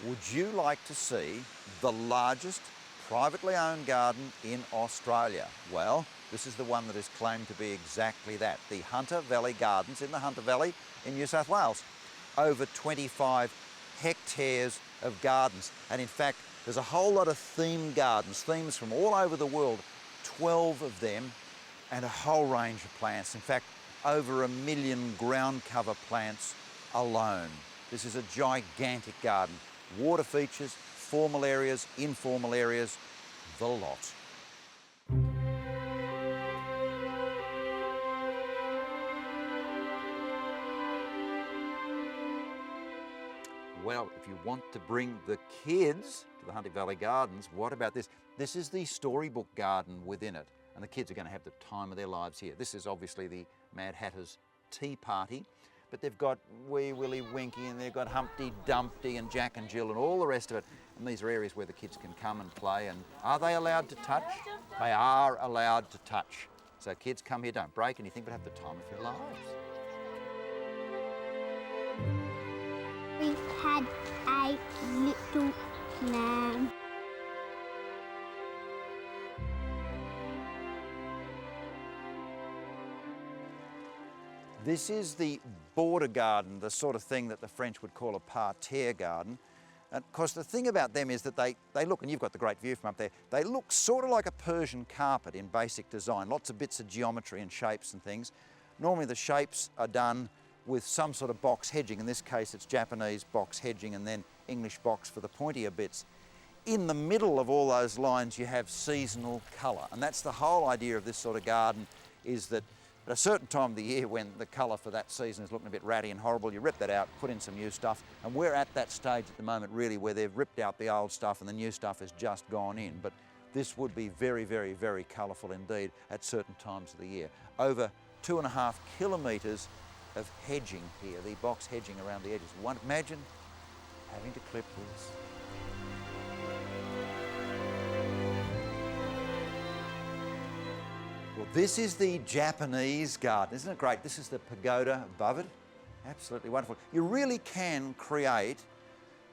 Would you like to see the largest privately owned garden in Australia? Well, this is the one that is claimed to be exactly that, the Hunter Valley Gardens in the Hunter Valley in New South Wales. Over 25 hectares of gardens, and in fact there's a whole lot of themed gardens, themes from all over the world, 12 of them, and a whole range of plants. In fact, over 1 million ground cover plants alone. This is a gigantic garden. Water features, formal areas, informal areas, the lot. Well, if you want to bring the kids to the Hunter Valley Gardens, what about this? This is the Storybook Garden within it, and the kids are going to have the time of their lives here. This is obviously the Mad Hatter's tea party, but they've got Wee Willie Winky, and they've got Humpty Dumpty and Jack and Jill and all the rest of it. And these are areas where the kids can come and play. And are they allowed to touch? They are allowed to touch. So kids, come here, don't break anything, but have the time of your lives. We've had a little lamb. This is the border garden, the sort of thing that the French would call a parterre garden. And of course the thing about them is that they look, and you've got the great view from up there, they look sort of like a Persian carpet in basic design, lots of bits of geometry and shapes and things. Normally the shapes are done with some sort of box hedging. In this case it's Japanese box hedging and then English box for the pointier bits. In the middle of all those lines you have seasonal colour, and that's the whole idea of this sort of garden, is that at a certain time of the year when the colour for that season is looking a bit ratty and horrible, you rip that out, put in some new stuff, and we're at that stage at the moment really where they've ripped out the old stuff and the new stuff has just gone in. But this would be very, very, very colourful indeed at certain times of the year. Over 2.5 kilometres of hedging here, the box hedging around the edges. Imagine having to clip this. Well, this is the Japanese garden. Isn't it great? This is the pagoda above it. Absolutely wonderful. You really can create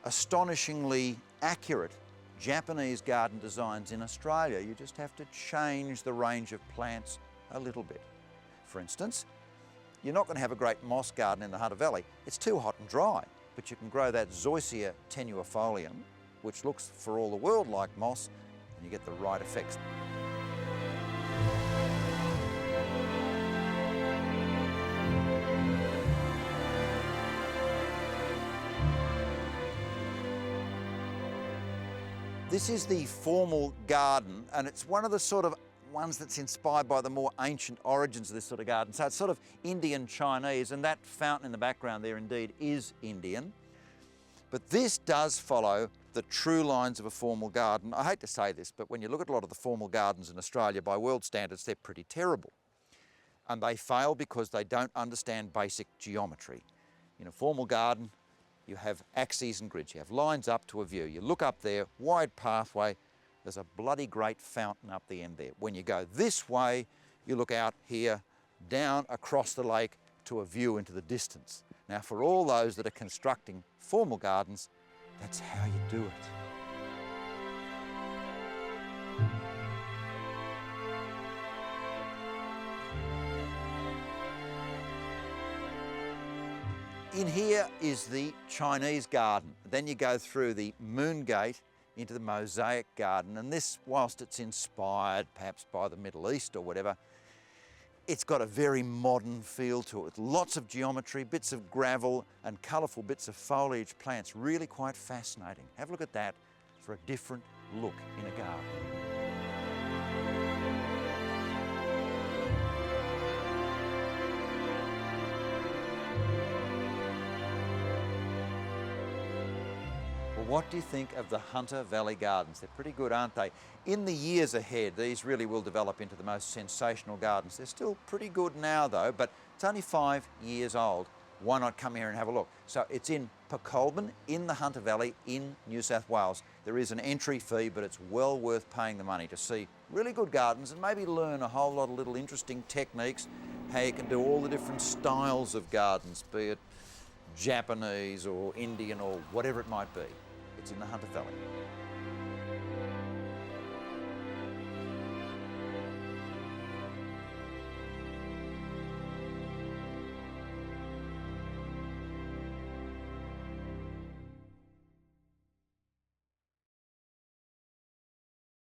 astonishingly accurate Japanese garden designs in Australia. You just have to change the range of plants a little bit. For instance, you're not going to have a great moss garden in the Hunter Valley. It's too hot and dry, but you can grow that Zoysia tenuifolium, which looks for all the world like moss, and you get the right effects. This is the formal garden, and it's one of the sort of ones that's inspired by the more ancient origins of this sort of garden. So it's sort of Indian Chinese, and that fountain in the background there indeed is Indian. But this does follow the true lines of a formal garden. I hate to say this, but when you look at a lot of the formal gardens in Australia, by world standards, they're pretty terrible. And they fail because they don't understand basic geometry. In a formal garden, you have axes and grids. You have lines up to a view. You look up there, wide pathway, there's a bloody great fountain up the end there. When you go this way, you look out here, down across the lake to a view into the distance. Now, for all those that are constructing formal gardens, that's how you do it. In here is the Chinese garden. Then you go through the Moon Gate into the Mosaic Garden, and this, whilst it's inspired perhaps by the Middle East or whatever, it's got a very modern feel to it. Lots of geometry, bits of gravel and colourful bits of foliage plants. Really quite fascinating. Have a look at that for a different look in a garden. What do you think of the Hunter Valley Gardens? They're pretty good, aren't they? In the years ahead, these really will develop into the most sensational gardens. They're still pretty good now though, but it's only 5 years old. Why not come here and have a look? So it's in Pokolbin, in the Hunter Valley, in New South Wales. There is an entry fee, but it's well worth paying the money to see really good gardens and maybe learn a whole lot of little interesting techniques, how you can do all the different styles of gardens, be it Japanese or Indian or whatever it might be. It's in the Hunter Valley.